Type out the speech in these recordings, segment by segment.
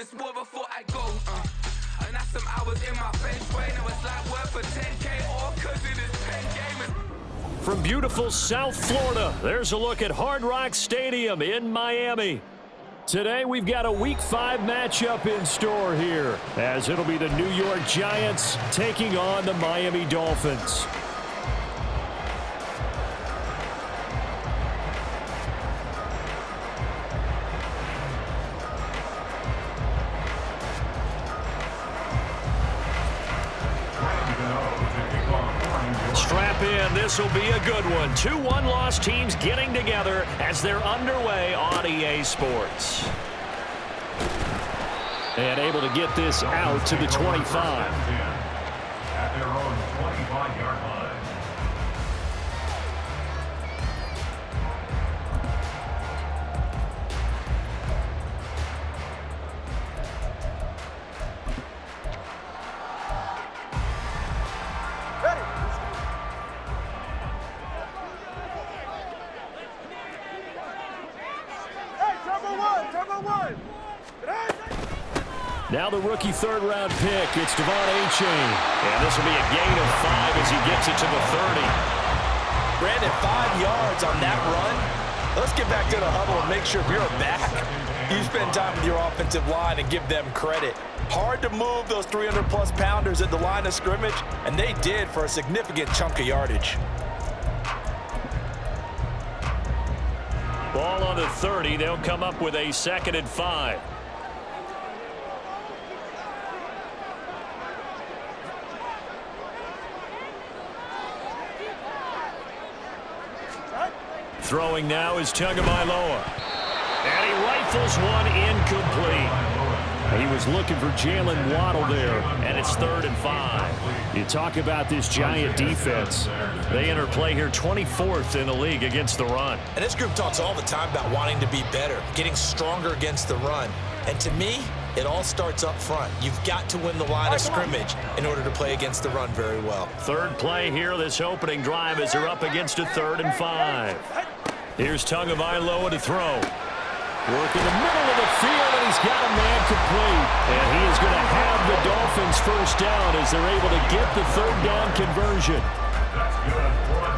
this war before I go. And that's some hours in my bench brain. It was like work for 10K all cause it is pen gaming. From beautiful South Florida, there's a look at Hard Rock Stadium in Miami. Today, we've got a Week 5 matchup in store here, as it'll be the New York Giants taking on the Miami Dolphins. Strap in, this will be a good one. 2 one-loss teams getting together as they're underway on EA Sports. And able to get this out to the 25. At their own 25-yard line. Now the rookie third-round pick, it's Devon Achane. And this will be a gain of 5 as he gets it to the 30. Brandon, 5 yards on that run. Let's get back to the huddle and make sure we're back. You spend time with your offensive line and give them credit. Hard to move those 300-plus pounders at the line of scrimmage, and they did for a significant chunk of yardage. Ball on the 30. They'll come up with a 2nd and 5. Throwing now is Tagovailoa. And he rifles one incomplete. He was looking for Jalen Waddle there, and it's 3rd and 5. You talk about this Giant defense. They enter play here 24th in the league against the run. And this group talks all the time about wanting to be better, getting stronger against the run. And to me, it all starts up front. You've got to win the line of scrimmage in order to play against the run very well. Third play here, this opening drive as they're up against a 3rd and 5. Here's Tagovailoa to throw. Work in the middle of the field, and he's got a man complete. And he is going to have the Dolphins first down as they're able to get the 3rd down conversion.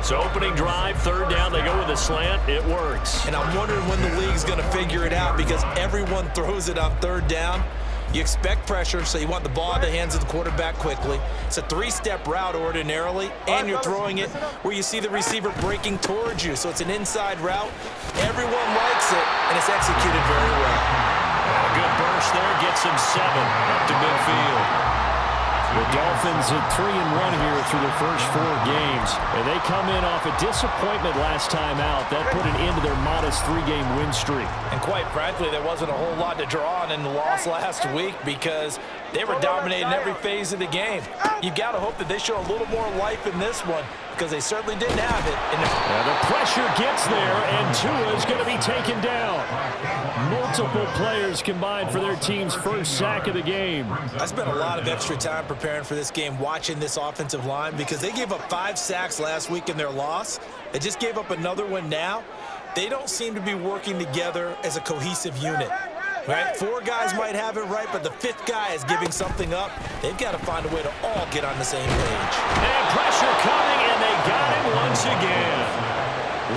So opening drive, 3rd down, they go with a slant. It works. And I'm wondering when the league's going to figure it out because everyone throws it on 3rd down. You expect pressure, so you want the ball in the hands of the quarterback quickly. It's a 3-step route ordinarily, and you're throwing it where you see the receiver breaking towards you. So it's an inside route. Everyone likes it, and it's executed very well. A good burst there, gets him 7 up to midfield. The Dolphins at 3-1 here through the first 4 games. And they come in off a disappointment last time out. That put an end to their modest 3-game win streak. And quite frankly, there wasn't a whole lot to draw on in the loss last week because they were dominating every phase of the game. You've got to hope that they show a little more life in this one because they certainly didn't have it. The pressure gets there, and Tua is going to be taken down. Multiple players combined for their team's first sack of the game. I spent a lot of extra time preparing for this game watching this offensive line because they gave up 5 sacks last week in their loss. They just gave up another one now. They don't seem to be working together as a cohesive unit. Right? 4 guys might have it right, but the 5th guy is giving something up. They've got to find a way to all get on the same page. And pressure coming, and they got him once again.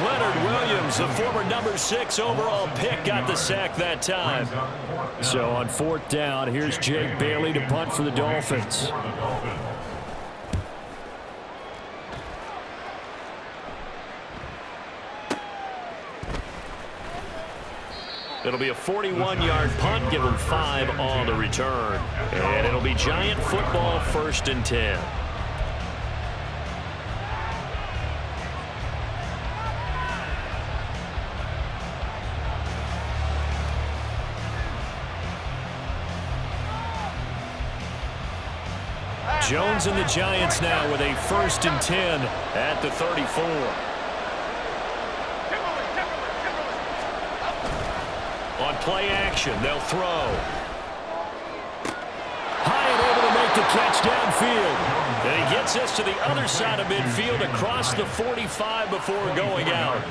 Leonard Williams, the former number 6 overall pick, got the sack that time. So on 4th down, here's Jake Bailey to punt for the Dolphins. It'll be a 41-yard punt, give them 5 on the return. And it'll be Giant football, 1st and 10. Jones and the Giants now with a 1st and 10 at the 34. On play action, they'll throw. Hyatt able to make the catch downfield. And he gets us to the other side of midfield across the 45 before going out.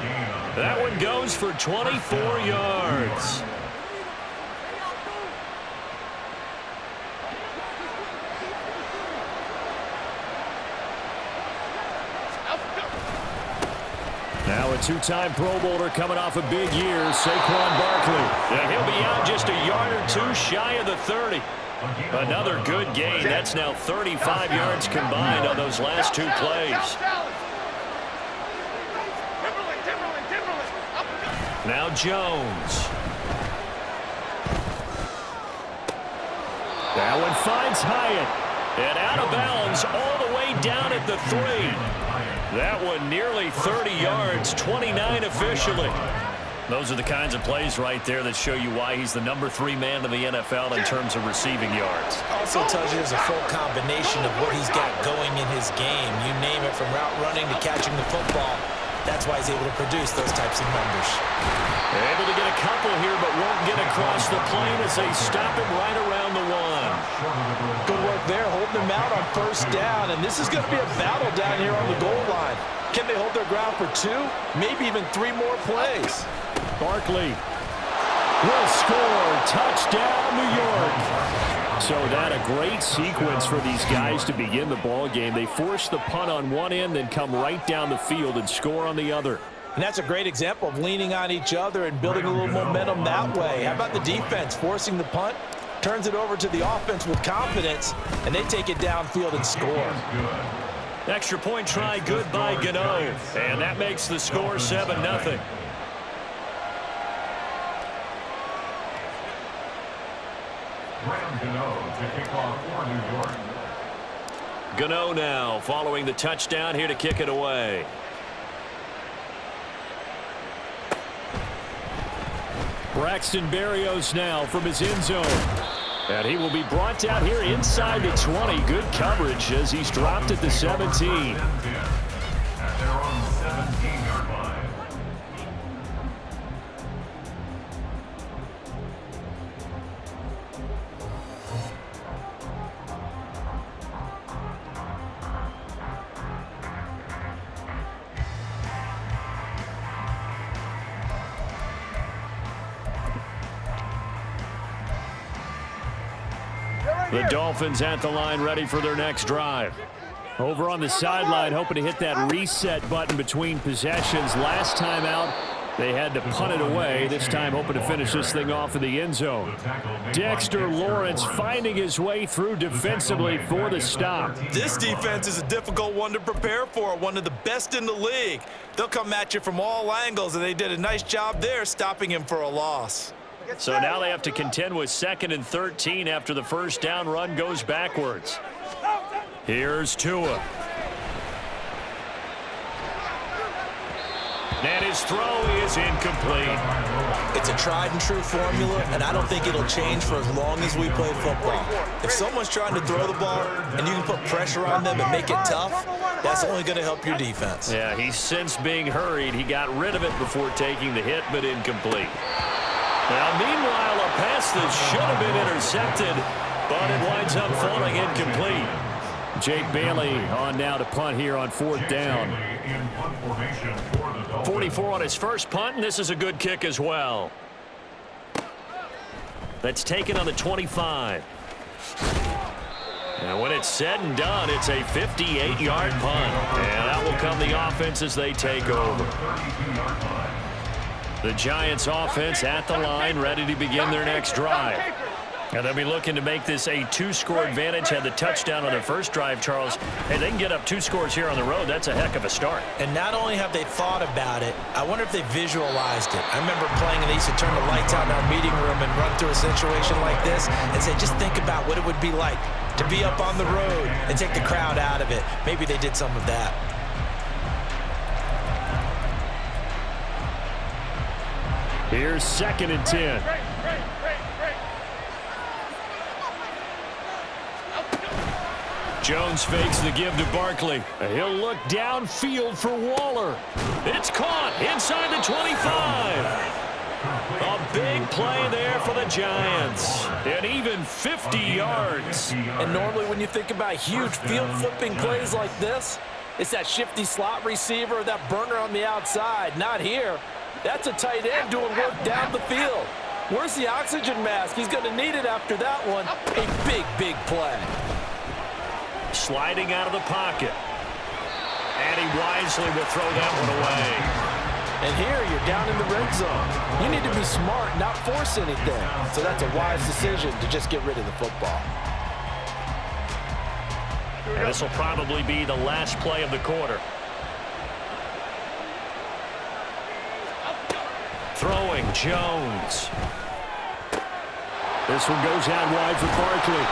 That one goes for 24 yards. a two-time Pro Bowler coming off a big year, Saquon Barkley. Yeah, he'll be out just a yard or two shy of the 30. Another good gain. That's now 35 yards combined on those last two plays. Now Jones. That one finds Hyatt. And out of bounds all the way down at the 3. That one nearly 30 yards, 29 officially. Those are the kinds of plays right there that show you why he's the number 3 man in the NFL in terms of receiving yards. Also tells you there's a full combination of what he's got going in his game. You name it, from route running to catching the football. That's why he's able to produce those types of numbers. They're able to get a couple here, but won't get across the plane as they stop him right around the 1. Good work there, holding him out on first down. And this is going to be a battle down here on the goal line. Can they hold their ground for 2, maybe even 3 more plays? Barkley will score. Touchdown, New York. So that a great sequence for these guys to begin the ball game. They force the punt on one end, then come right down the field and score on the other. And that's a great example of leaning on each other and building a little momentum that way. How about the defense forcing the punt? Turns it over to the offense with confidence, and they take it downfield and score. Extra point try good by Gano. And that makes the score 7-0. To kick off for New York. Gano now following the touchdown here to kick it away. Braxton Berrios now from his end zone. And he will be brought down here inside the 20. Good coverage as he's dropped at the 17. At their own 17-yard line. The Dolphins at the line, ready for their next drive. Over on the sideline, hoping to hit that reset button between possessions. Last time out, they had to punt it away. This time, hoping to finish this thing off in the end zone. Dexter Lawrence finding his way through defensively for the stop. This defense is a difficult one to prepare for, one of the best in the league. They'll come at you from all angles, and they did a nice job there stopping him for a loss. So now they have to contend with 2nd and 13 after the first down run goes backwards. Here's Tua. And his throw is incomplete. It's a tried and true formula, and I don't think it'll change for as long as we play football. If someone's trying to throw the ball and you can put pressure on them and make it tough, that's only going to help your defense. Yeah, he's since being hurried. He got rid of it before taking the hit, but incomplete. Now, meanwhile, a pass that should have been intercepted, but it winds up falling incomplete. Jake Bailey on now to punt here on 4th down. 44 on his first punt, and this is a good kick as well. That's taken on the 25. And when it's said and done, it's a 58-yard punt. And that will come the offense as they take over. The Giants offense at the line, ready to begin their next drive. And they'll be looking to make this a 2-score advantage. Had the touchdown on their first drive, Charles. And they can get up 2 scores here on the road. That's a heck of a start. And not only have they thought about it, I wonder if they visualized it. I remember playing, and they used to turn the lights out in our meeting room and run through a situation like this and say, just think about what it would be like to be up on the road and take the crowd out of it. Maybe they did some of that. Here's 2nd and 10. Jones fakes the give to Barkley. He'll look downfield for Waller. It's caught inside the 25. A big play there for the Giants. And even 50 yards. And normally when you think about huge field flipping plays like this, it's that shifty slot receiver, that burner on the outside. Not here. That's a tight end doing work down the field. Where's the oxygen mask? He's going to need it after that one. A big, big play. Sliding out of the pocket. And he wisely will throw that one away. And here you're down in the red zone. You need to be smart, not force anything. So that's a wise decision to just get rid of the football. And this will probably be the last play of the quarter. Throwing, Jones. This one goes out wide for Barkley.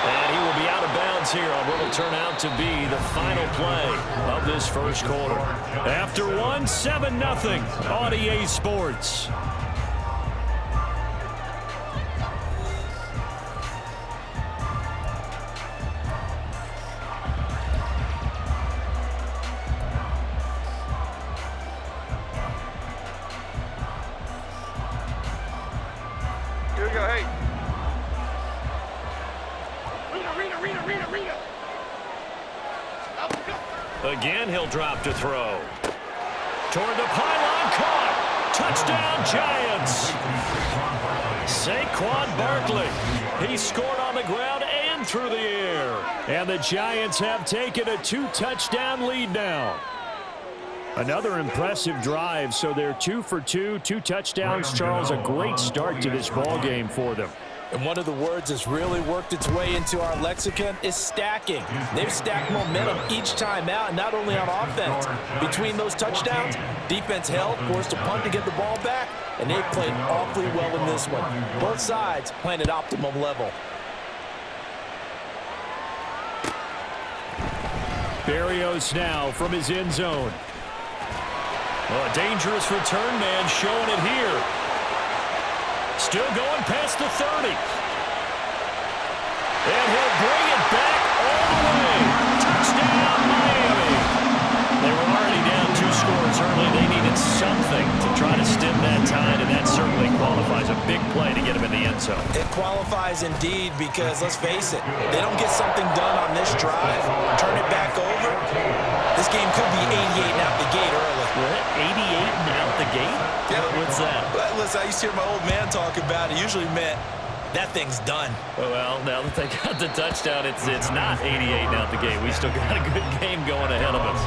And he will be out of bounds here on what will turn out to be the final play of this first quarter. After one, 7-0 on EA Sports. Here we go, hey. Again, he'll drop to throw. Toward the pylon, caught. Touchdown, Giants. Saquon Barkley. He scored on the ground and through the air. And the Giants have taken a 2-touchdown lead now. Another impressive drive, so they're 2 for 2, 2 touchdowns. Charles, a great start to this ball game for them. And one of the words that's really worked its way into our lexicon is stacking. They've stacked momentum each time out, and not only on offense. Between those touchdowns, defense held, forced a punt to get the ball back, and they've played awfully well in this one. Both sides playing at optimum level. Berrios now from his end zone. Well, a dangerous return man showing it here. Still going past the 30. And he'll bring it back all the way. Touchdown, Miami. They were already down 2 scores early. They needed something to try to stem that tide, and that certainly qualifies. A big play to get him in the end zone. It qualifies indeed because, let's face it, they don't get something done on this drive, turn it back over, this game could be 88 and out the gate early. What? 88 and out the gate? Yeah. What's that? Listen, I used to hear my old man talk about it. It usually meant that thing's done. Well, now that they got the touchdown, it's not 88 and out the gate. We still got a good game going ahead of us.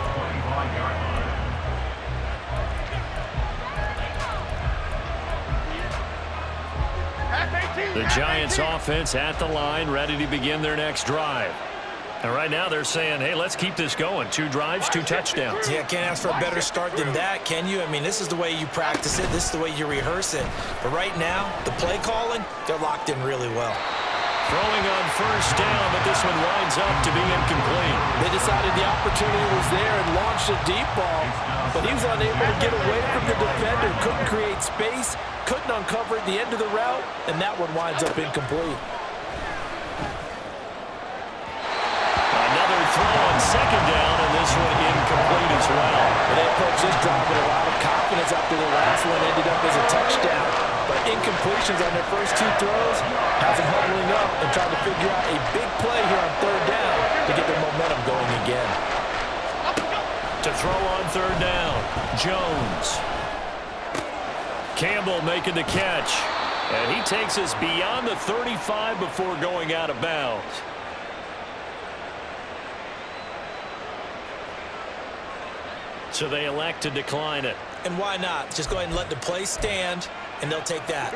The Giants offense at the line, ready to begin their next drive. And right now they're saying, hey, let's keep this going. 2 drives, 2 touchdowns. Yeah, can't ask for a better start than that, can you? I mean, this is the way you practice it. This is the way you rehearse it. But right now, the play calling, they're locked in really well. Throwing on first down, but this one winds up to be incomplete. They decided the opportunity was there and launched a deep ball, but he was unable to get away from the defender, couldn't create space, couldn't uncover at the end of the route, and that one winds up incomplete. Another throw on second down, and this one incomplete as well. And they approached this drive with a lot of confidence after the last one ended up as a touchdown. But incompletions on their first 2 throws has them huddling up and trying to figure out a big play here on third down to get their momentum going again. To throw on third down, Jones. Campbell making the catch. And he takes us beyond the 35 before going out of bounds. So they elect to decline it. And why not? Just go ahead and let the play stand, and they'll take that.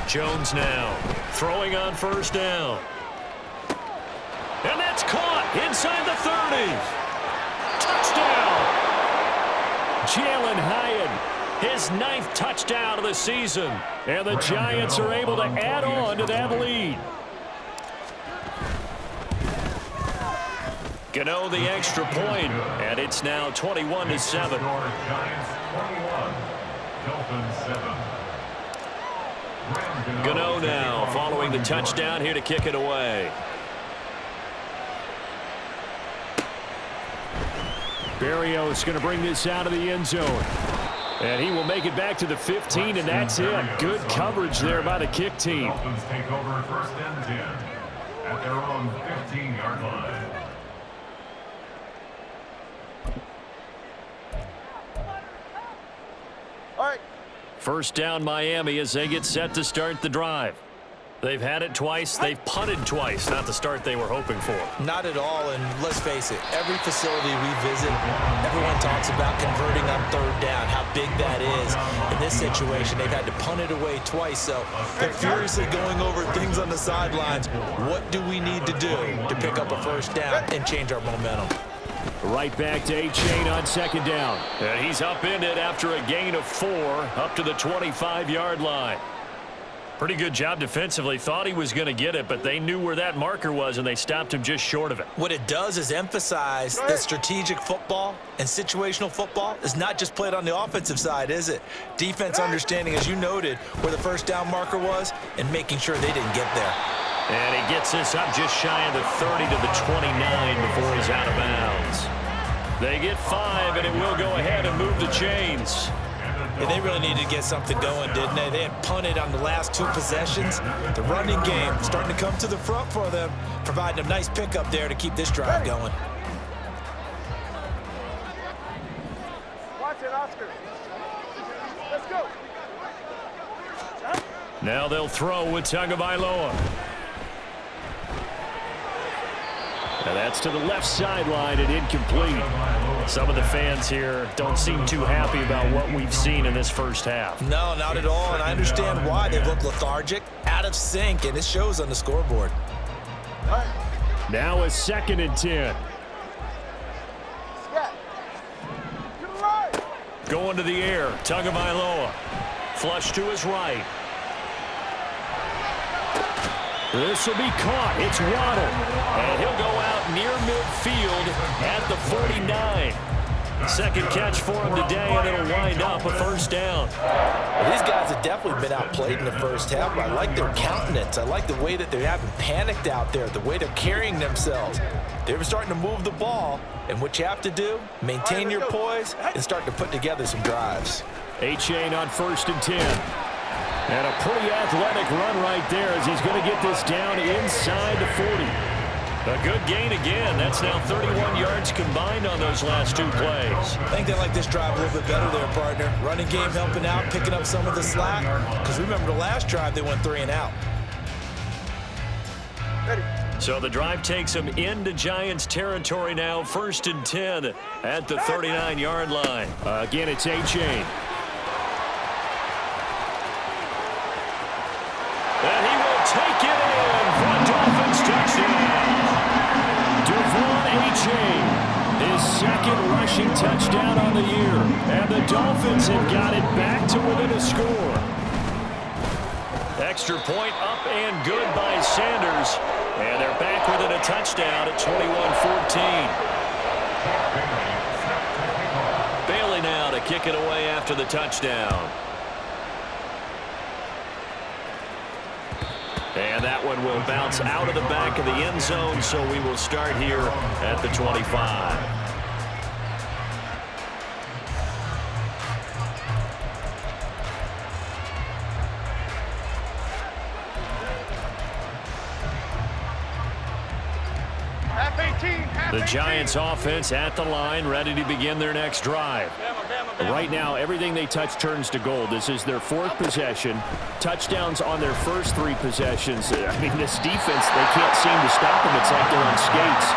Jones now throwing on first down. And that's caught inside the 30. Touchdown. Jalen Hyatt. His 9th touchdown of the season. And the Giants are able to add on to that lead. Gano the extra point, and it's now 21-7. Gano now following the touchdown here to kick it away. Berrios going to bring this out of the end zone. And he will make it back to the 15, and that's it. Good coverage there by the kick team. Dolphins take over first and 10 at their own 15-yard line. First down Miami as they get set to start the drive. They've had it twice. They've punted twice. Not the start they were hoping for. Not at all, and let's face it, every facility we visit, everyone talks about converting on third down, how big that is. In this situation, they've had to punt it away twice, so they're furiously going over things on the sidelines. What do we need to do to pick up a first down and change our momentum? Right back to A-Chain on second down. And he's upended after a gain of 4 up to the 25-yard line. Pretty good job defensively. Thought he was going to get it, but they knew where that marker was, and they stopped him just short of it. What it does is emphasize that strategic football and situational football is not just played on the offensive side, is it? Defense understanding, as you noted, where the first down marker was and making sure they didn't get there. And he gets this up just shy of the 30 to the 29 before he's out of bounds. They get 5, and it will go ahead and move the chains. Yeah, they really needed to get something going, didn't they? They had punted on the last 2 possessions. The running game starting to come to the front for them, providing a nice pickup there to keep this drive going. Watch it, Oscar. Let's go. Now they'll throw with Tagovailoa. And that's to the left sideline and incomplete. Some of the fans here don't seem too happy about what we've seen in this first half. No, not at all, and I understand why. They look lethargic, out of sync, and it shows on the scoreboard. Now a 2nd and 10. Going to the air, Tagovailoa. Flush to his right. This will be caught. It's Waddle. And he'll go out near midfield at the 49. Second catch for him today, and it'll wind up a first down. Well, these guys have definitely been outplayed in the first half, but I like their countenance. I like the way that they haven't panicked out there, the way they're carrying themselves. They're starting to move the ball, and what you have to do, maintain your poise and start to put together some drives. A-Chain on 1st and 10. And a pretty athletic run right there as he's going to get this down inside the 40. A good gain again. That's now 31 yards combined on those last 2 plays. I think they like this drive a little bit better there, partner. Running game helping out, picking up some of the slack. Because remember the last drive, they went 3 and out. So the drive takes them into Giants territory now. 1st and 10 at the 39-yard line. Again, it's A-Chain. And he will take it in for a Dolphins touchdown. Devon A-Chain, his 2nd rushing touchdown on the year. And the Dolphins have got it back to within a score. Extra point up and good by Sanders. And they're back within a touchdown at 21-14. Bailey now to kick it away after the touchdown. And that one will bounce out of the back of the end zone, so we will start here at the 25. The Giants offense at the line, ready to begin their next drive. Right now, everything they touch turns to gold. This is their 4th possession. Touchdowns on their first 3 possessions. I mean, this defense, they can't seem to stop them. It's like they're on skates.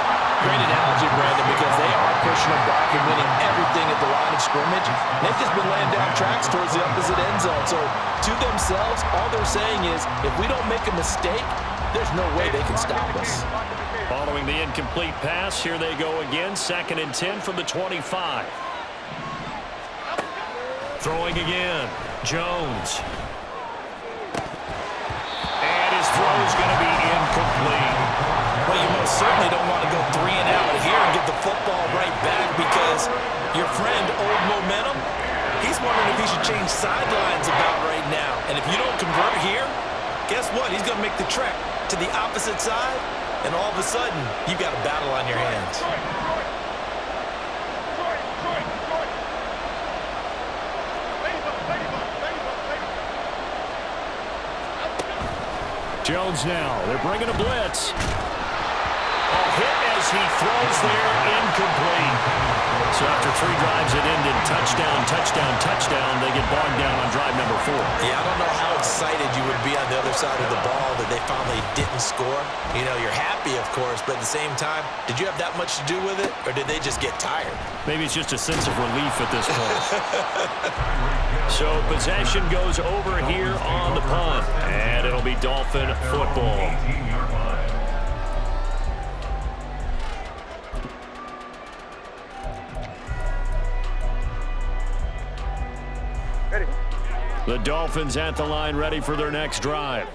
Great analogy, Brandon, because they are pushing them back and winning everything at the line of scrimmage. They've just been laying down tracks towards the opposite end zone. So, to themselves, all they're saying is, if we don't make a mistake, there's no way they can stop us. Following the incomplete pass, here they go again. 2nd and 10 from the 25. Throwing again. Jones. And his throw is going to be incomplete. Well, you most certainly don't want to go 3 and out here and get the football right back because your friend, Old Momentum, he's wondering if he should change sidelines about right now. And if you don't convert here, guess what? He's going to make the trek to the opposite side, and all of a sudden, you've got a battle on your hands. Jones now. They're bringing a blitz. A hit as he throws there, incomplete. So after 3 drives, it ended touchdown, touchdown, touchdown. They get bogged down on drive number 4. Yeah, I don't know how excited you would be on the other side of the ball that they finally didn't score. You know, you're happy, of course, but at the same time, did you have that much to do with it, or did they just get tired? Maybe it's just a sense of relief at this point. So possession goes over here on the punt, and it'll be Dolphin football. 18-yard line. Ready. The Dolphins at the line, ready for their next drive.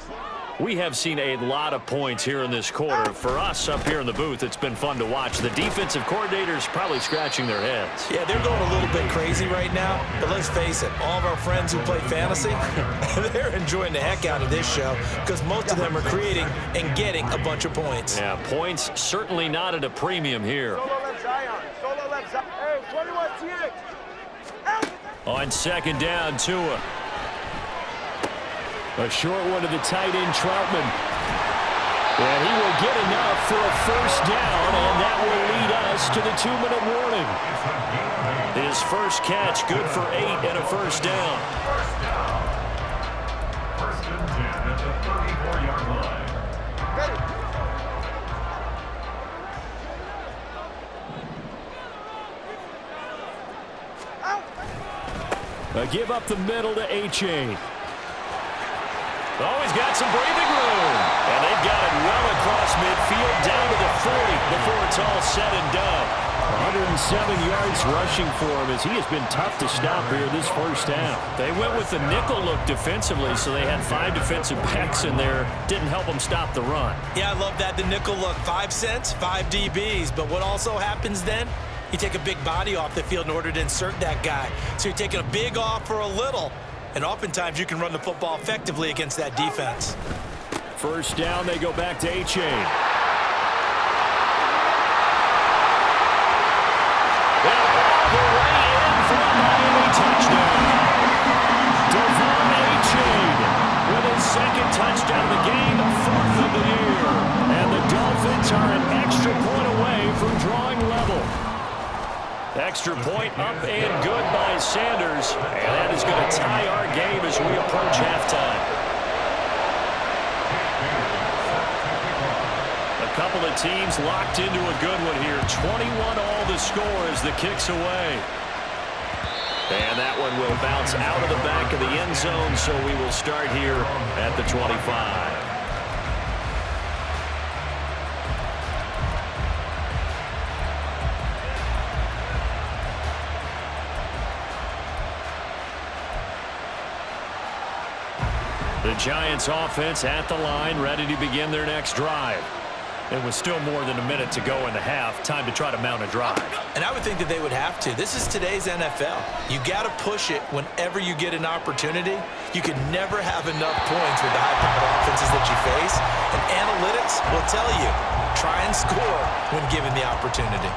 We have seen a lot of points here in this quarter. For us up here in the booth, it's been fun to watch. The defensive coordinators probably scratching their heads. Yeah, they're going a little bit crazy right now, but let's face it, all of our friends who play fantasy, they're enjoying the heck out of this show because most of them are creating and getting a bunch of points. Yeah, points certainly not at a premium here. Solo left Zion. Solo left Zion. Hey, 21 TX. Out. On second down, Tua. A short one to the tight end, Troutman. And he will get enough for a first down, and that will lead us to the 2-minute warning. His first catch, good for 8 and a first down. First and 10 at the 34-yard line. Ready. A give up the middle to A-Chain. Oh, he's got some breathing room. And they've got it well across midfield down to the 40 before it's all said and done. 107 yards rushing for him as he has been tough to stop here this first half. They went with the nickel look defensively, so they had 5 defensive backs in there. Didn't help them stop the run. Yeah, I love that. The nickel look, 5 cents, 5 DBs. But what also happens then? You take a big body off the field in order to insert that guy. So you're taking a big off for a little. And oftentimes you can run the football effectively against that defense. First down, they go back to A-Chain. The way in for a Miami touchdown. Devon A-Chain with his second touchdown of the game, 4th of the year. And the Dolphins are an extra point away from drawing level. Extra point up and good by Sanders. And that is going to tie our game as we approach halftime. A couple of teams locked into a good one here. 21-all the score as the kick's away. And that one will bounce out of the back of the end zone, so we will start here at the 25. The Giants offense at the line, ready to begin their next drive. It was still more than a minute to go in the half. Time to try to mount a drive. And I would think that they would have to. This is today's NFL. You got to push it whenever you get an opportunity. You can never have enough points with the high-powered offenses that you face. And analytics will tell you, try and score when given the opportunity.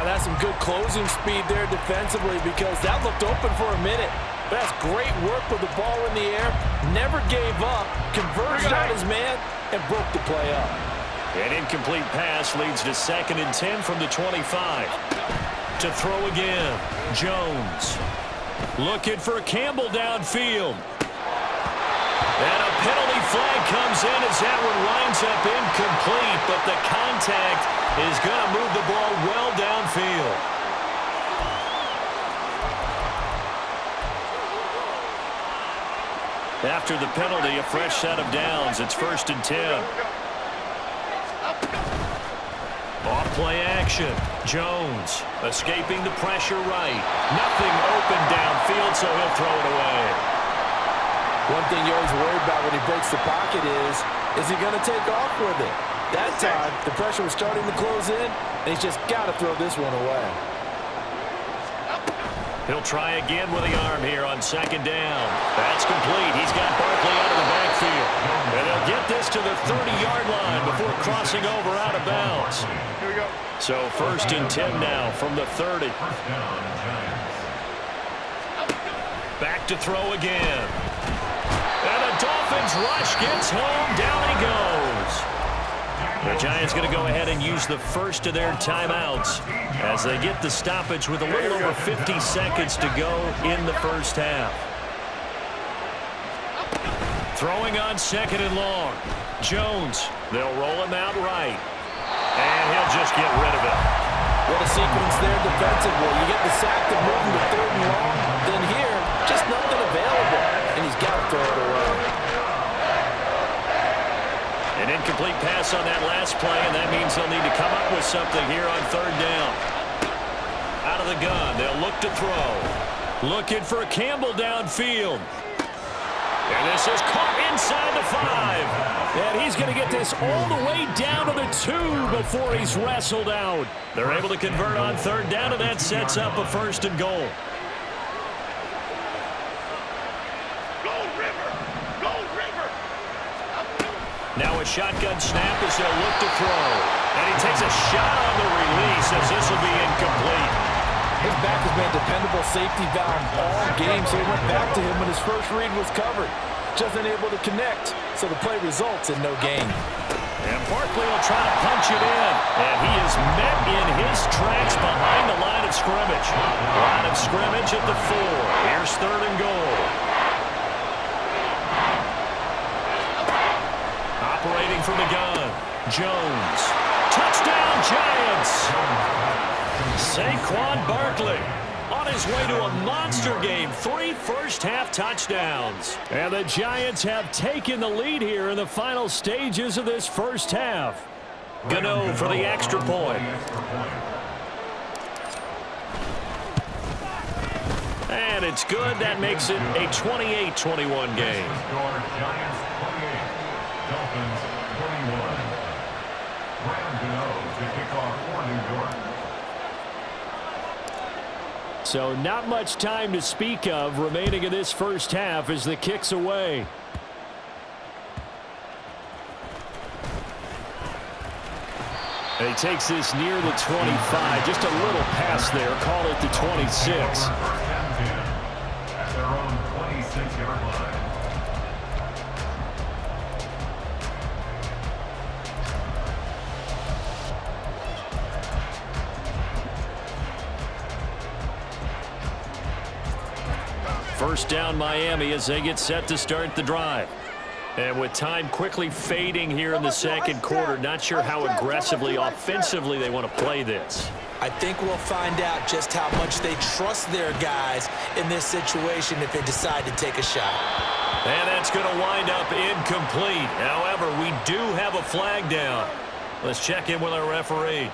That's some good closing speed there defensively because that looked open for a minute. That's great work with the ball in the air. Never gave up, converged on his man, and broke the play up. An incomplete pass leads to 2nd and 10 from the 25. To throw again, Jones. Looking for Campbell downfield. And a penalty flag comes in as that one winds up incomplete, but the contact is going to move the ball well downfield. After the penalty, a fresh set of downs. It's 1st and 10. Off play action. Jones escaping the pressure right. Nothing open downfield, so he'll throw it away. One thing you always worry about when he breaks the pocket is he going to take off with it? That time, the pressure was starting to close in, and he's just got to throw this one away. He'll try again with the arm here on 2nd down. That's complete. He's got Barkley out of the backfield. And they'll get this to the 30-yard line before crossing over out of bounds. Here we go. So 1st and 10 now from the 30. First down, Giants. Back to throw again. And the Dolphins rush gets home. Down he goes. The Giants going to go ahead and use the first of their timeouts as they get the stoppage with a little over 50 seconds to go in the first half. Throwing on second and long. Jones, they'll roll him out right. And he'll just get rid of it. What a sequence there defensively. You get the sack to move him to third and long. Then here, just nothing available. And he's got to throw it away. An incomplete pass on that last play, and that means they'll need to come up with something here on third down. Out of the gun, they'll look to throw. Looking for Campbell downfield. And this is caught inside the 5. And he's going to get this all the way down to the 2 before he's wrestled out. They're able to convert on third down, and that sets up a first and goal. Now a shotgun snap as they'll look to throw. And he takes a shot on the release as this will be incomplete. His back has been a dependable safety valve all game, so he went back to him when his first read was covered. Just unable to connect, so the play results in no gain. And Barkley will try to punch it in. And he is met in his tracks behind the line of scrimmage. Line of scrimmage at the 4. Here's third and goal. Operating from the gun. Jones. Touchdown, Giants. Saquon Barkley on his way to a monster game. 3 first-half touchdowns. And the Giants have taken the lead here in the final stages of this first half. Gano for the extra point. And it's good. That makes it a 28-21 game. Giants 28, Dolphins 21. Brandon Gano to kick off for New York. So not much time to speak of remaining in this first half as the kick's away. And he takes this near the 25. Just a little pass there. Call it the 26. First and 10 at their own 26-yard line. First down Miami as they get set to start the drive. And with time quickly fading here in the second quarter, not sure how aggressively, offensively they want to play this. I think we'll find out just how much they trust their guys in this situation if they decide to take a shot. And that's going to wind up incomplete. However, we do have a flag down. Let's check in with our referee.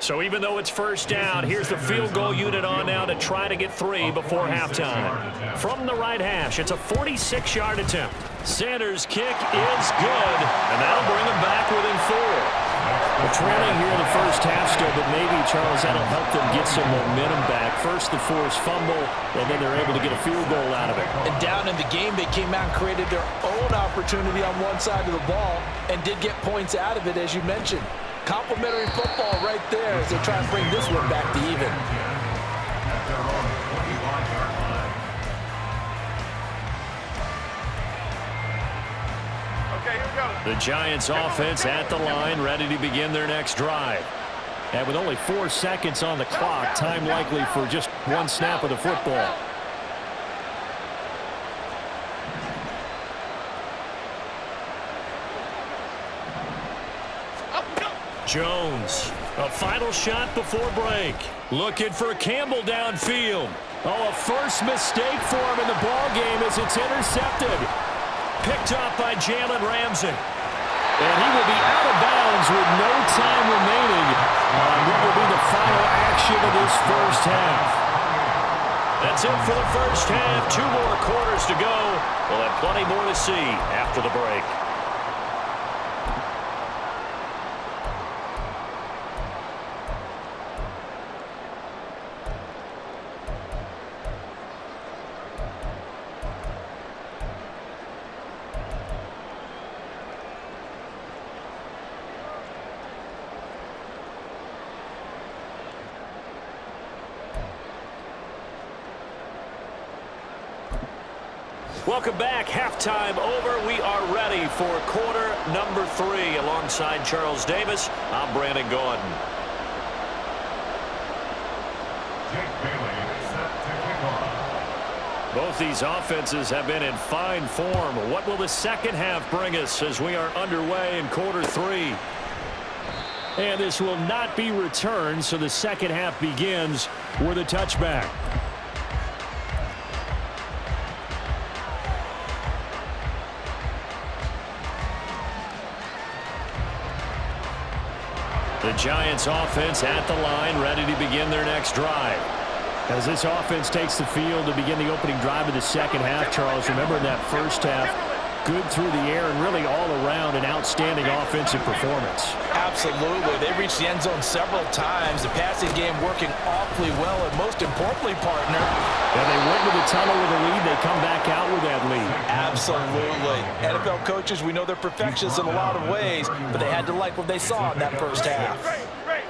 So even though it's first down, here's the field goal unit on now to try to get 3 before halftime. From the right hash, it's a 46-yard attempt. Sanders' kick is good, and that'll bring them back within 4. We're trailing here in the first half still, but maybe, Charles, that'll help them get some momentum back. First the forced fumble, and then they're able to get a field goal out of it. And down in the game, they came out and created their own opportunity on one side of the ball and did get points out of it, as you mentioned. Complimentary football right there as they try and bring this one back to even. At their own 25-yard line. Okay, here we go. The Giants offense at the line, ready to begin their next drive. And with only 4 seconds on the clock, time likely for just one snap of the football. Jones, a final shot before break. Looking for Campbell downfield. Oh, a first mistake for him in the ball game as it's intercepted. Picked up by Jalen Ramsey. And he will be out of bounds with no time remaining on what will be the final action of this first half. That's it for the first half. 2 more quarters to go. We'll have plenty more to see after the break. Welcome back. Halftime over. We are ready for quarter number 3. Alongside Charles Davis, I'm Brandon Gordon. Both these offenses have been in fine form. What will the second half bring us as we are underway in quarter 3? And this will not be returned, so the second half begins with a touchback. The Giants offense at the line, ready to begin their next drive. As this offense takes the field to begin the opening drive of the second half, Charles, remember in that first half, good through the air and really all around an outstanding offensive performance. Absolutely. They reached the end zone several times. The passing game working awfully well, and most importantly, partner. And they went to the tunnel with a lead. They come back out with that lead. Absolutely. NFL coaches, we know they're perfectionists in a lot of ways, but they had to like what they saw in that first half.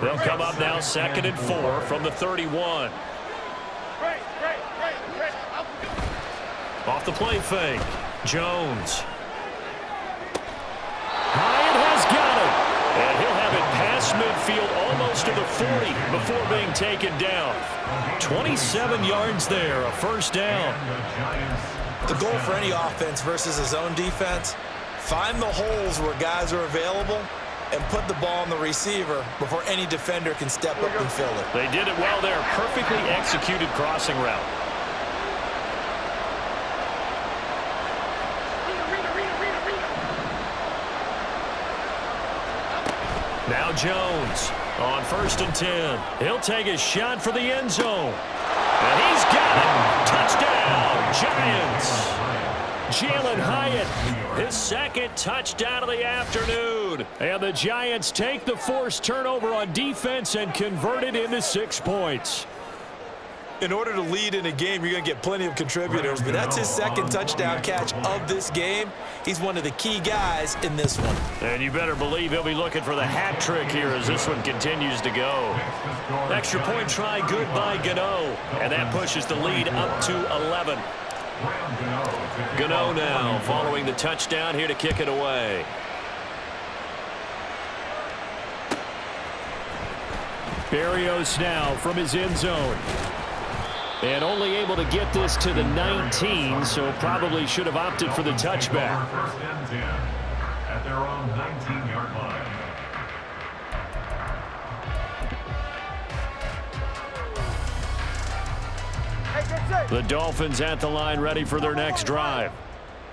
They'll come up now 2nd and 4 from the 31. Off the play fake. Jones. Hyatt has got it. And he'll have it past midfield almost to the 40 before being taken down. 27 yards there, a first down. The goal for any offense versus a zone defense, find the holes where guys are available and put the ball on the receiver before any defender can step up and fill it. They did it well there. Perfectly executed crossing route. Now Jones on 1st and 10. He'll take a shot for the end zone. And he's got it. Touchdown, Giants. Jalen Hyatt, his second touchdown of the afternoon. And the Giants take the forced turnover on defense and convert it into 6 points. In order to lead in a game, you're going to get plenty of contributors, but that's his second touchdown catch of this game. He's one of the key guys in this one. And you better believe he'll be looking for the hat trick here as this one continues to go. Extra point try good by Gano, and that pushes the lead up to 11. Gano now following the touchdown here to kick it away. Berrios now from his end zone. And only able to get this to the 19, so probably should have opted for the touchback. 1st and 10 at their own 19-yard line. The Dolphins at the line ready for their next drive.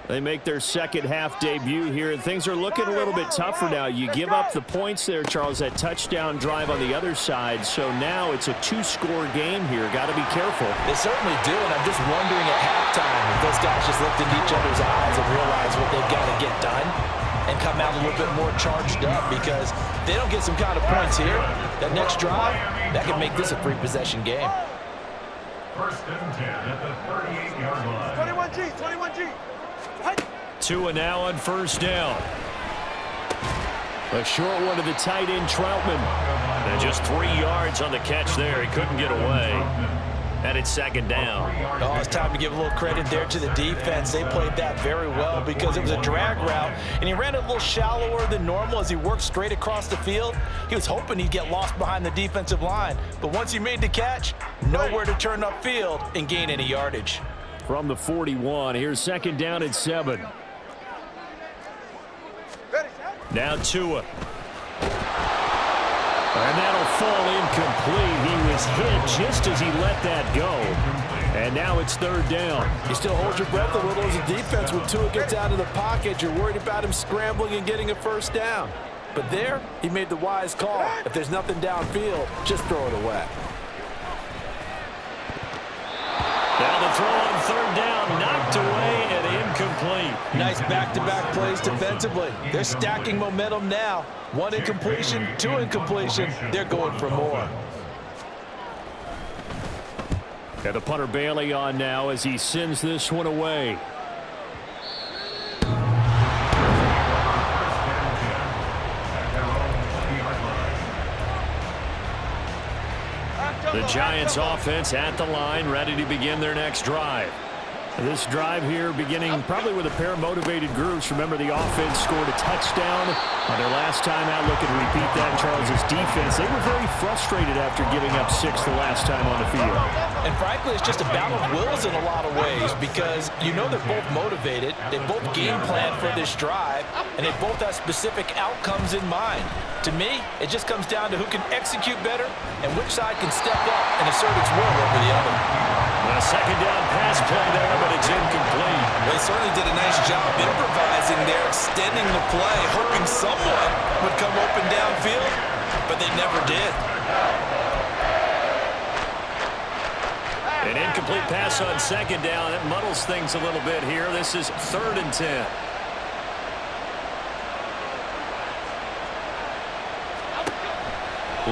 They make their second half debut here, and things are looking a little bit tougher now. You give up the points there, Charles, that touchdown drive on the other side. So now it's a 2-score game here. Got to be careful. They certainly do, and I'm just wondering at halftime if those guys just looked into each other's eyes and realized what they've got to get done and come out a little bit more charged up, because if they don't get some kind of points here, that next drive, that could make this a 3-possession game. 1st and 10 at the 38-yard line. 21G. Tua now on 1st down. A short one to the tight end, Troutman. And just 3 yards on the catch there. He couldn't get away. And it's 2nd down. Oh, it's time to give a little credit there to the defense. They played that very well because it was a drag route, and he ran it a little shallower than normal as he worked straight across the field. He was hoping he'd get lost behind the defensive line, but once he made the catch, nowhere to turn upfield and gain any yardage. From the 41, here's 2nd down and 7. Now Tua. And that'll fall incomplete. He was hit just as he let that go. And now it's 3rd down. You still hold your breath a little as a defense when Tua gets out of the pocket. You're worried about him scrambling and getting a first down. But there, he made the wise call. If there's nothing downfield, just throw it away. Now the throw on 3rd down, knocked away and incomplete. Nice back-to-back plays defensively. They're stacking momentum now. 1 incompletion, 2 incompletion. They're going for more. And the punter Bailey on now as he sends this one away. The Giants offense at the line, ready to begin their next drive. This drive here beginning probably with a pair of motivated groups. Remember, the offense scored a touchdown on their last time out. Looking to repeat that in Charles' defense. They were very frustrated after giving up 6 the last time on the field. And frankly, it's just a battle of wills in a lot of ways because you know they're both motivated. They both game plan for this drive, and they both have specific outcomes in mind. To me, it just comes down to who can execute better and which side can step up and assert its will over the other. A second down pass play there, but it's incomplete. They certainly did a nice job improvising there, extending the play, hoping someone would come open downfield, but they never did. An incomplete pass on second down. That muddles things a little bit here. This is 3rd and 10.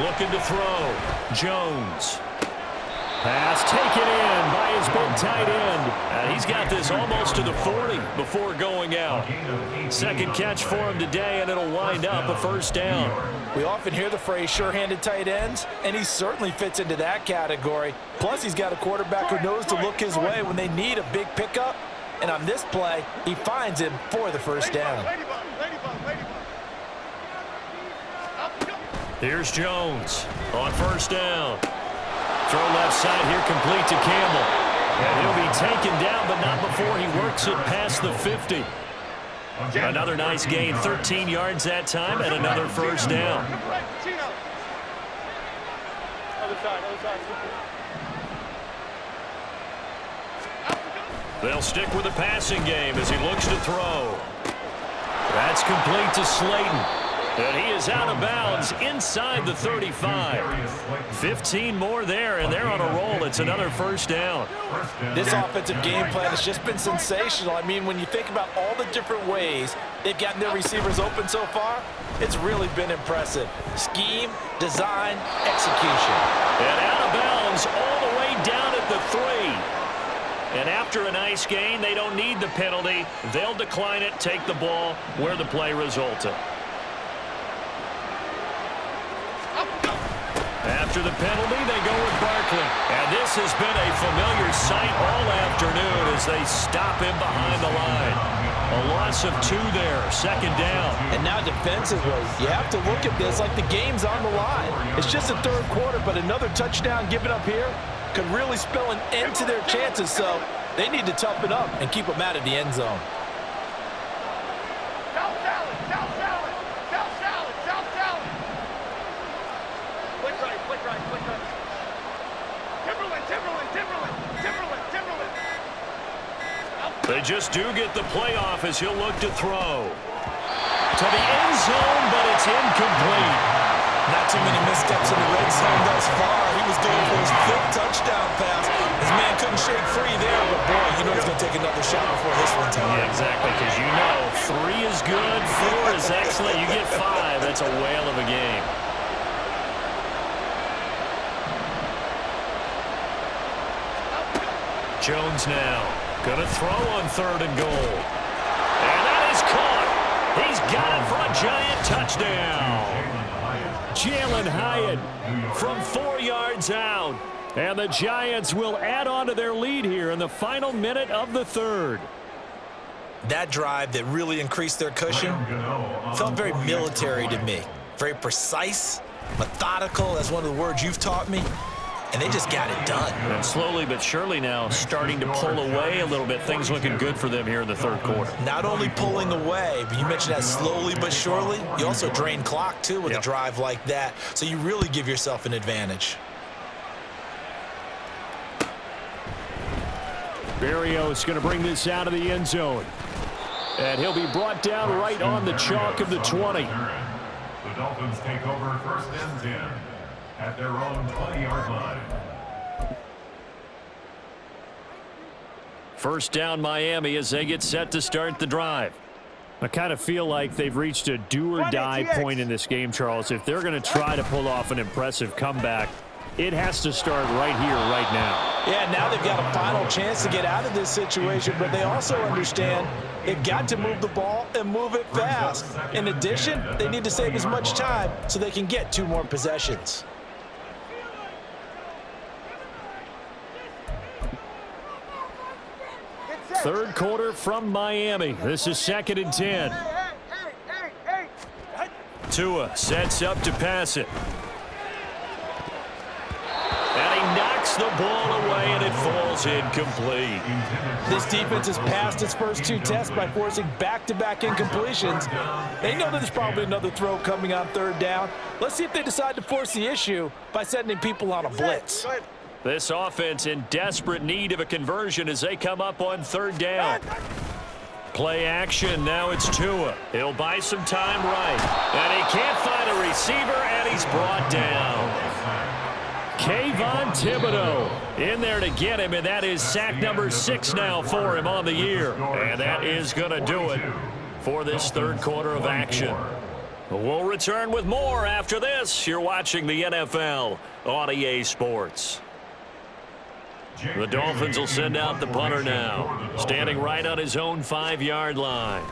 Looking to throw. Jones. Pass taken in by his big tight end. And he's got this almost to the 40 before going out. Second catch for him today, and it'll wind up a 1st down. We often hear the phrase sure-handed tight ends, and he certainly fits into that category. Plus, he's got a quarterback who knows to look his way when they need a big pickup. And on this play, he finds him for the 1st down. Here's Jones on 1st down. Throw left side here, complete to Campbell. And he'll be taken down, but not before he works it past the 50. Another nice gain, 13 yards that time, and another 1st down. They'll stick with the passing game as he looks to throw. That's complete to Slayton. And he is out of bounds inside the 35. 15 more there, and they're on a roll. It's another 1st down. This offensive game plan has just been sensational. I mean, when you think about all the different ways they've gotten their receivers open so far, it's really been impressive. Scheme, design, execution. And out of bounds all the way down at the 3. And after a nice gain, they don't need the penalty. They'll decline it, take the ball where the play resulted. After the penalty, they go with Barkley. And this has been a familiar sight all afternoon as they stop him behind the line. A loss of 2 there, 2nd down. And now defensively, you have to look at this like the game's on the line. It's just the 3rd quarter, but another touchdown given up here could really spell an end to their chances, so they need to toughen up and keep them out of the end zone. They just do get the playoff as he'll look to throw. To the end zone, but it's incomplete. Not too many missteps in the red zone thus far. He was going for his 5th touchdown pass. His man couldn't shake free there, but boy, you know he's going to take another shot before this one's time. Yeah, exactly, because you know 3 is good, 4 is excellent. You get 5, that's a whale of a game. Jones now. Gonna throw on 3rd and goal. And that is caught. He's got it for a giant touchdown. Jalen Hyatt from 4 yards out. And the Giants will add on to their lead here in the final minute of the 3rd. That drive that really increased their cushion felt very military to me. Very precise, methodical. That's one of the words you've taught me. And they just got it done. And slowly but surely now starting to pull away a little bit. Things looking good for them here in the 3rd quarter. Not only pulling away, but you mentioned that slowly but surely. You also drain clock, too, with a drive like that. So you really give yourself an advantage. Berrios going to bring this out of the end zone. And he'll be brought down right on the chalk of the 20. The Dolphins take over 1st and 10 at their own 20-yard line. 1st down Miami as they get set to start the drive. I kind of feel like they've reached a do-or-die point in this game, Charles. If they're going to try to pull off an impressive comeback, it has to start right here, right now. Yeah, now they've got a final chance to get out of this situation, but they also understand they've got to move the ball and move it fast. In addition, they need to save as much time so they can get 2 more possessions. Get Third quarter from Miami. This is 2nd and 10. Tua sets up to pass it. And he knocks the ball away, and it falls incomplete. This defense has passed its first 2 tests by forcing back-to-back incompletions. They know that there's probably another throw coming on 3rd down. Let's see if they decide to force the issue by sending people on a blitz. This offense in desperate need of a conversion as they come up on 3rd down. Play action. Now it's Tua. He'll buy some time right. And he can't find a receiver, and he's brought down. Kayvon Thibodeau in there to get him, and that is sack number 6 now for him on the year. And that is going to do it for this 3rd quarter of action. We'll return with more after this. You're watching the NFL on EA Sports. The Dolphins will send out the punter now, standing right on his own 5-yard line.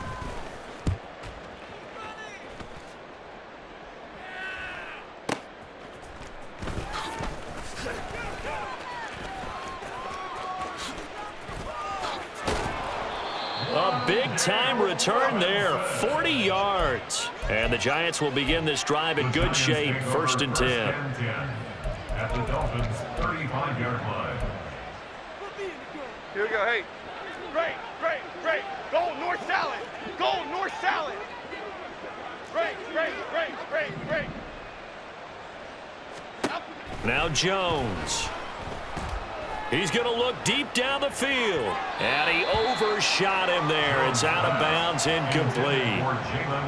A big-time return there, 40 yards. And the Giants will begin this drive in good shape, 1st and 10. At the Dolphins' 35-yard line. Here we go, hey. Great. Go north salad. Great. Now Jones. He's going to look deep down the field. And he overshot him there. It's out of bounds, incomplete.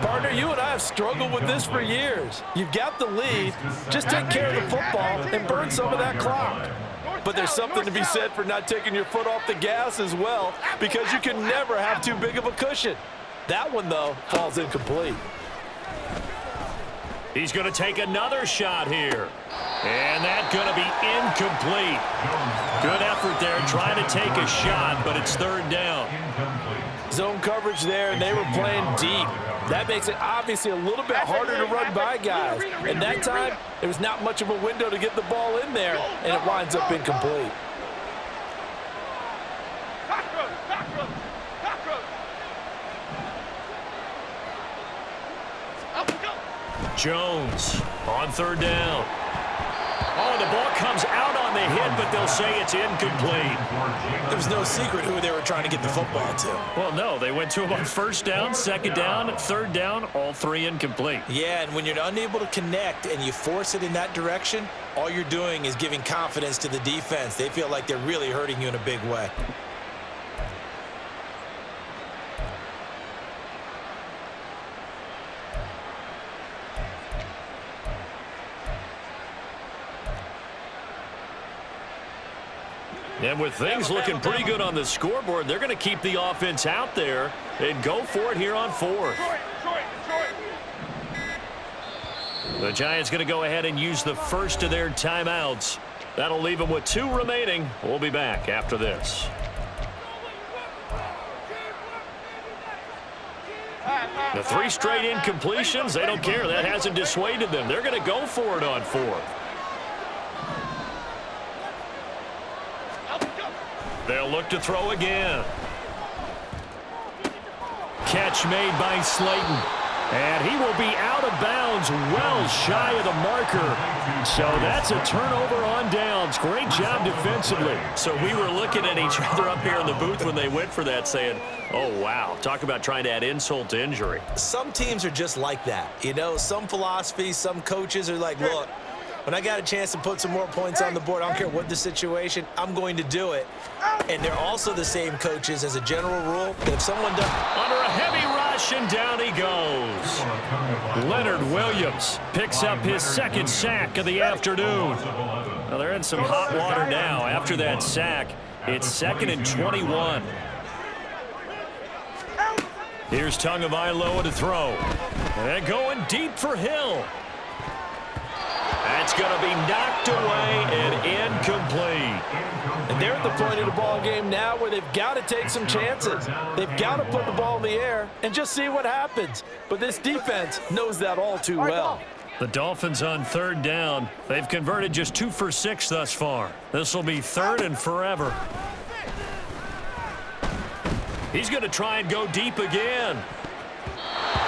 Partner, you and I have struggled with this for years. You've got the lead. Just take care of the football and burn some of that clock. But there's something to be said for not taking your foot off the gas as well, because you can never have too big of a cushion. That one, though, falls incomplete. He's going to take another shot here. And that's going to be incomplete. Good effort there trying to take a shot, but it's 3rd down. Zone coverage there, and they were playing deep. That makes it obviously a little bit harder to run by guys. And that time, there was not much of a window to get the ball in there, and it winds up incomplete. Jones on 3rd down. Oh, the ball comes out on the hit, but they'll say it's incomplete. There was no secret who they were trying to get the football to. Well, no, they went to him on 1st down, 2nd down, 3rd down, all 3 incomplete. Yeah, and when you're unable to connect and you force it in that direction, all you're doing is giving confidence to the defense. They feel like they're really hurting you in a big way. And with things looking pretty good on the scoreboard, they're going to keep the offense out there and go for it here on 4th. The Giants going to go ahead and use the first of their timeouts. That'll leave them with 2 remaining. We'll be back after this. The 3 straight incompletions, they don't care. That hasn't dissuaded them. They're going to go for it on 4th. They'll look to throw again. Catch made by Slayton. And he will be out of bounds, well shy of the marker. So that's a turnover on downs. Great job defensively. So we were looking at each other up here in the booth when they went for that, saying, oh, wow. Talk about trying to add insult to injury. Some teams are just like that. You know, some philosophies, some coaches are like, look, when I got a chance to put some more points on the board, I don't care what the situation, I'm going to do it. And they're also the same coaches as a general rule that if someone does... Under a heavy rush, and down he goes. Leonard Williams picks up his 2nd sack of the afternoon. Well, they're in some hot water now. After that sack, it's 2nd and 21. Here's Tagovailoa to throw. And going deep for Hill. That's going to be knocked away and incomplete. And they're at the point of the ball game now where they've got to take some chances. They've got to put the ball in the air and just see what happens. But this defense knows that all too well. The Dolphins on 3rd down. They've converted just 2 for 6 thus far. This will be 3rd and forever. He's going to try and go deep again.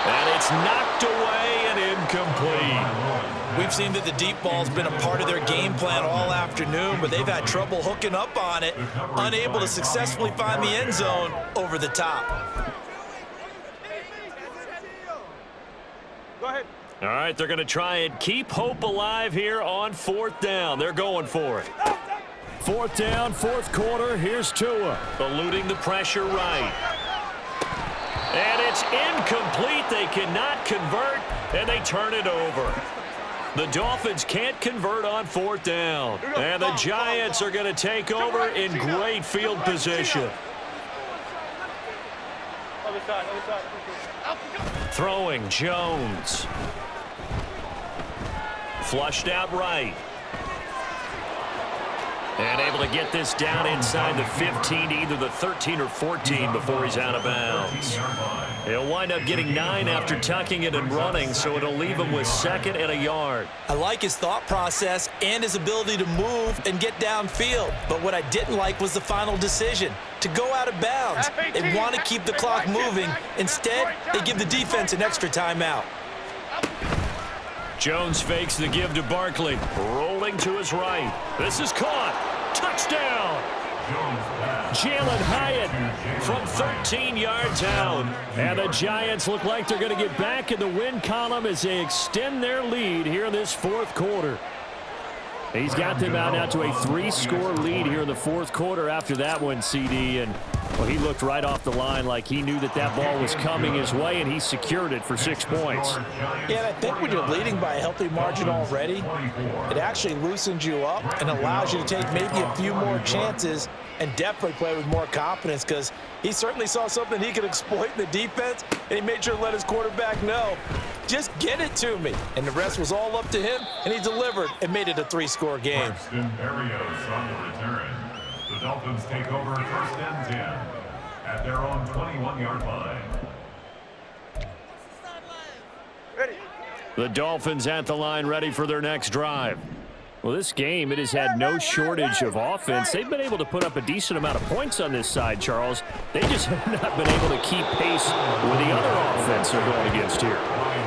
And it's knocked away and incomplete. We've seen that the deep ball's been a part of their game plan all afternoon, but they've had trouble hooking up on it, unable to successfully find the end zone over the top. Go ahead. All right, they're going to try and keep hope alive here on 4th down. They're going for it. 4th down, 4th quarter. Here's Tua. Eluding the pressure right. And it's incomplete. They cannot convert, and they turn it over. The Dolphins can't convert on 4th down. And the Giants are going to take over in great field position. Other side. Throwing Jones. Flushed out right. And able to get this down inside the 15, either the 13 or 14 before he's out of bounds. He'll wind up getting 9 after tucking it and running, so it'll leave him with 2nd and a yard. I like his thought process and his ability to move and get downfield. But what I didn't like was the final decision, to go out of bounds. They want to keep the clock moving. Instead, they give the defense an extra timeout. Jones fakes the give to Barkley. Rolling to his right. This is caught. Touchdown. Jalen Hyatt from 13 yards out. And the Giants look like they're going to get back in the win column as they extend their lead here in this 4th quarter. He's got them out now to a 3-score lead here in the 4th quarter after that one, CD. And well, he looked right off the line like he knew that that ball was coming his way, and he secured it for 6 points. Yeah, and I think when you're leading by a healthy margin already, it actually loosens you up and allows you to take maybe a few more chances and definitely play with more confidence, because he certainly saw something he could exploit in the defense, and he made sure to let his quarterback know, just get it to me. And the rest was all up to him, and he delivered and made it a 3-score game. Braxton Berrios on the return. The Dolphins take over 1st and 10 at their own 21-yard line. Ready. The Dolphins at the line, ready for their next drive. Well, this game, it has had no shortage of offense. They've been able to put up a decent amount of points on this side, Charles. They just have not been able to keep pace with the other offense they're going against here.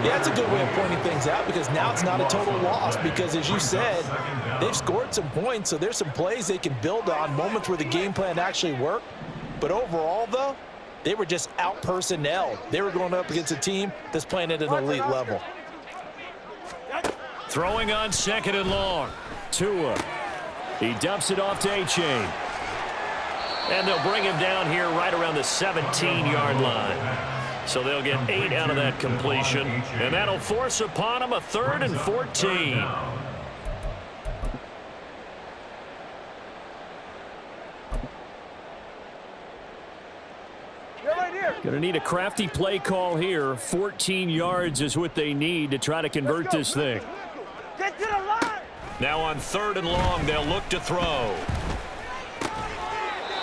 Yeah, that's a good way of pointing things out, because now it's not a total loss, because as you said, they've scored some points, so there's some plays they can build on, moments where the game plan actually worked. But overall, though, they were just out-personnelled. They were going up against a team that's playing at an elite level. Throwing on 2nd and long. Tua. He dumps it off to A-Chain. And they'll bring him down here right around the 17-yard line. So they'll get 8 out of that completion. And that'll force upon him a 3rd and 14. Going to need a crafty play call here. 14 yards is what they need to try to convert this thing. Get to the line. Now on 3rd and long, they'll look to throw.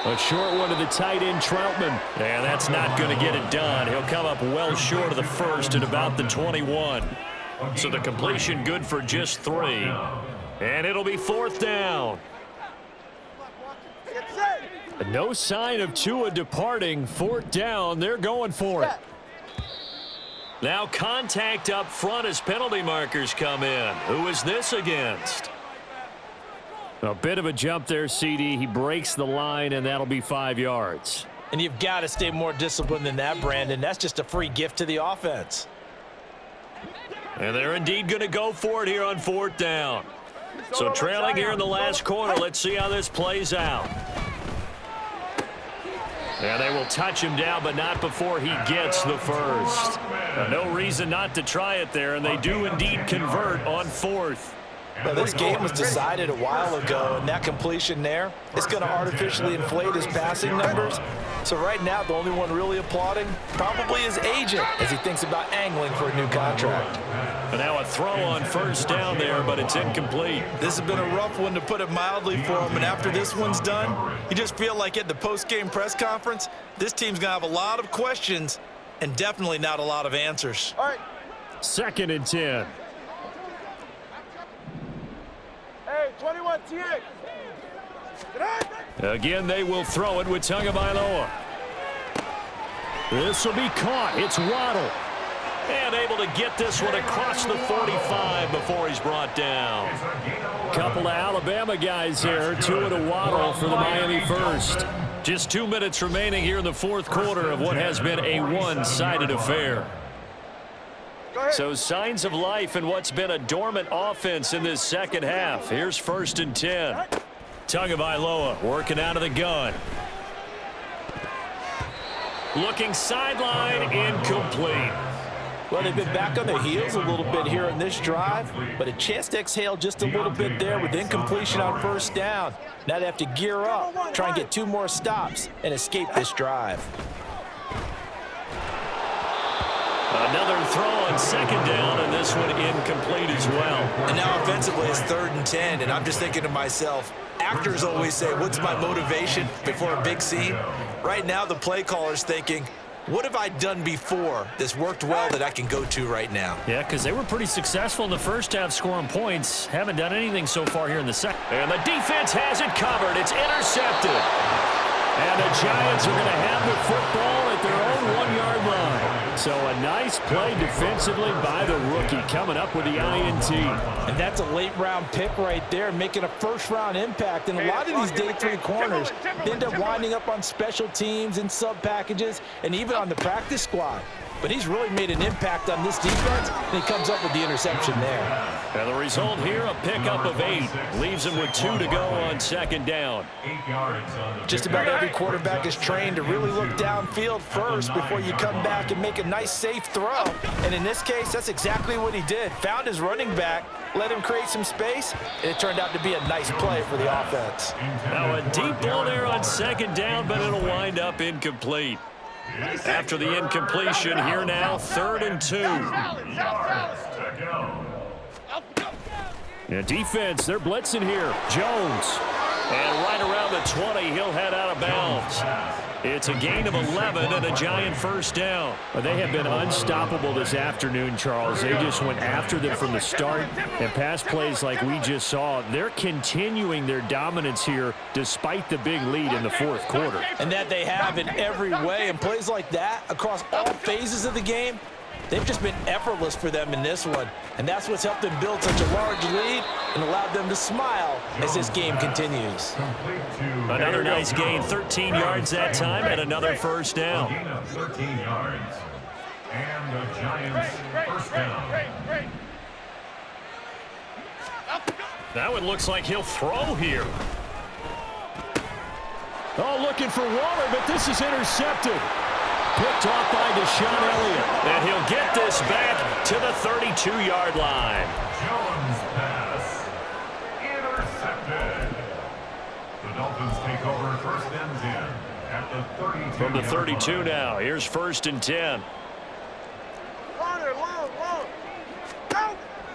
A short one to the tight end, Troutman. And that's not going to get it done. He'll come up well short of the 1st at about the 21. So the completion good for just 3. And it'll be 4th down. Get set. No sign of Tua departing. 4th down. They're going for it. Now contact up front as penalty markers come in. Who is this against? A bit of a jump there, CD. He breaks the line, and that'll be 5 yards. And you've got to stay more disciplined than that, Brandon. That's just a free gift to the offense. And they're indeed going to go for it here on 4th down. So trailing here in the last quarter. Let's see how this plays out. And they will touch him down, but not before he gets the 1st. No reason not to try it there, and they do indeed convert on 4th. Now, this game was decided a while ago, and that completion there is going to artificially inflate his passing numbers. So right now, the only one really applauding probably his agent as he thinks about angling for a new contract. And now a throw on 1st down there, but it's incomplete. This has been a rough one, to put it mildly, for him. And after this one's done, you just feel like at the post-game press conference, this team's going to have a lot of questions and definitely not a lot of answers. All right. 2nd and 10. Hey, 21 TX. Again, they will throw it with Tagovailoa. This will be caught. It's Waddle. And able to get this one across the 45 before he's brought down. Couple of Alabama guys there. Two to Waddle for the Miami first. Just 2 minutes remaining here in the fourth quarter of what has been a one-sided affair. So signs of life in what's been a dormant offense in this second half. Here's 1st and 10. Tagovailoa working out of the gun. Looking sideline, incomplete. Well, they've been back on their heels a little bit here in this drive, but a chance to exhale just a little bit there with incompletion on 1st down. Now they have to gear up, try and get 2 more stops, and escape this drive. Another throw on 2nd down, and this one incomplete as well. And now offensively it's 3rd and 10, and I'm just thinking to myself, actors always say, what's my motivation before a big scene? Right now the play caller's thinking, what have I done before that's worked well that I can go to right now? Yeah, because they were pretty successful in the first half scoring points. Haven't done anything so far here in the second. And the defense has it covered. It's intercepted. And the Giants are going to have the football at their own 1-yard line. So a nice play defensively by the rookie coming up with the INT. And that's a late-round pick right there, making a first-round impact. And a lot of these day 3 corners end up winding up on special teams and sub-packages and even on the practice squad. But he's really made an impact on this defense, and he comes up with the interception there. And the result here, a pickup of 8. Leaves him with 2 to go on 2nd down. 8 yards on the Just about every quarterback is trained to really look downfield first before you come back and make a nice, safe throw. And in this case, that's exactly what he did. Found his running back, let him create some space, and it turned out to be a nice play for the offense. Now a deep ball there on 2nd down, but it'll wind up incomplete. After the incompletion, here now, 3rd and 2. Yeah, defense, they're blitzing here. Jones. And right around the 20, he'll head out of bounds. It's a gain of 11 and a Giant 1st down. Well, they have been unstoppable this afternoon, Charles. They just went after them from the start. And pass plays like we just saw, they're continuing their dominance here despite the big lead in the fourth quarter. And that they have in every way. And plays like that across all phases of the game, they've just been effortless for them in this one. And that's what's helped them build such a large lead and allowed them to smile as this game continues. Another nice gain, 13 yards that time, and another 1st down. 13 yards. And the Giants 1st down. Now it looks like he'll throw here. Oh, looking for Waller, but this is intercepted. Picked off by Deshaun Elliott. And he'll get this back to the 32-yard line. Jones pass. Intercepted. The Dolphins take over 1st and 10 at the 32. From the 32 now, here's 1st and 10.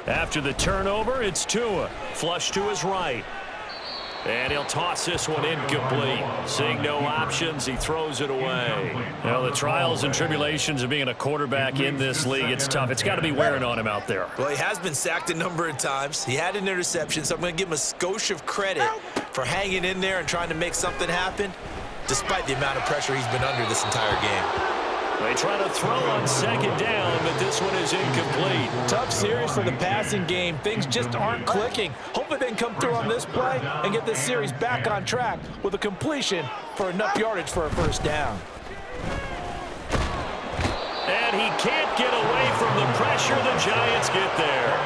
After the turnover, it's Tua. Flush to his right. And he'll toss this one incomplete. Seeing no options, he throws it away. Well, the trials and tribulations of being a quarterback in this league, it's tough. It's got to be wearing on him out there. Well, he has been sacked a number of times. He had an interception, so I'm going to give him a skosh of credit for hanging in there and trying to make something happen, despite the amount of pressure he's been under this entire game. They try to throw on 2nd down, but this one is incomplete. Tough series for the passing game. Things just aren't clicking. Hopefully they can come through on this play and get this series back on track with a completion for enough yardage for a 1st down. And he can't get away from the pressure. The Giants get there.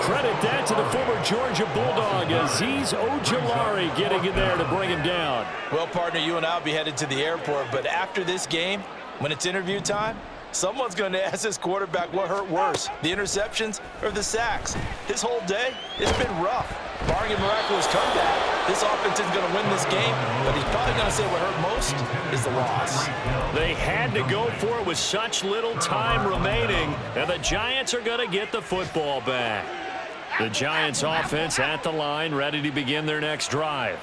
Credit that to the former Georgia Bulldog, Azeez Ojulari getting in there to bring him down. Well, partner, you and I will be headed to the airport, but after this game, when it's interview time, someone's going to ask this quarterback what hurt worse, the interceptions or the sacks. His whole day, it's been rough. Barring a miraculous comeback, this offense isn't going to win this game, but he's probably going to say what hurt most is the loss. They had to go for it with such little time remaining, and the Giants are going to get the football back. The Giants offense at the line, ready to begin their next drive.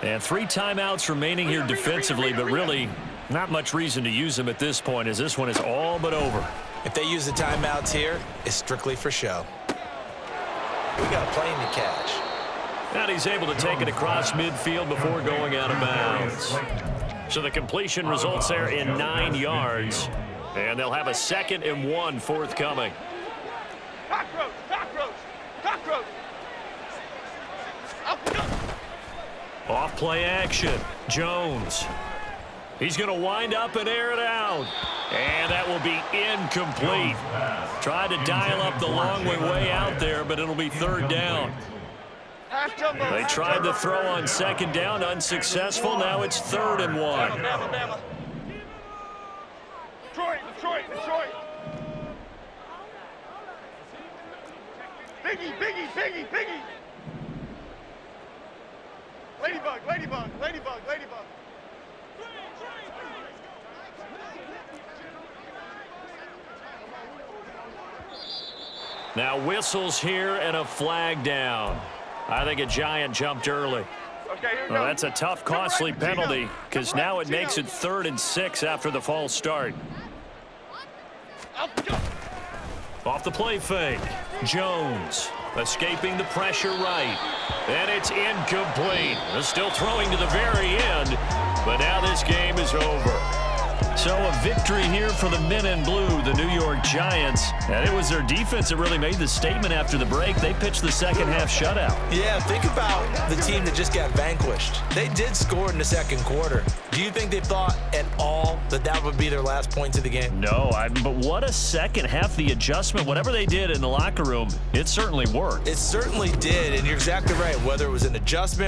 And 3 timeouts remaining here defensively, but really not much reason to use them at this point, as this one is all but over. If they use the timeouts here, it's strictly for show. We got a plane to catch. And he's able to take it across midfield before going out of bounds. So the completion results there in 9 yards. And they'll have a 2nd and 1 forthcoming. Cockroach, cockroach, cockroach. Off play action. Jones. He's going to wind up and air it out. And that will be incomplete. Tried to dial up the long way out there, but it'll be 3rd down. They tried to throw on 2nd down, unsuccessful. Now it's 3rd and 1. Alabama. Detroit. Biggie. Ladybug. Now whistles here and a flag down. I think a Giant jumped early. Okay, here we Well, go. that's a tough, costly penalty because now it makes it 3rd and 6 after the false start. Off the play fake. Jones escaping the pressure right. And it's incomplete. They're still throwing to the very end, but now this game is over. So a victory here for the men in blue, the New York Giants. And it was their defense that really made the statement after the break. They pitched the second half shutout. Yeah, think about the team that just got vanquished. They did score in the 2nd quarter. Do you think they thought at all that that would be their last points of the game? No, but what a second half. The adjustment, whatever they did in the locker room, it certainly worked. It certainly did, and you're exactly right. Whether it was an adjustment,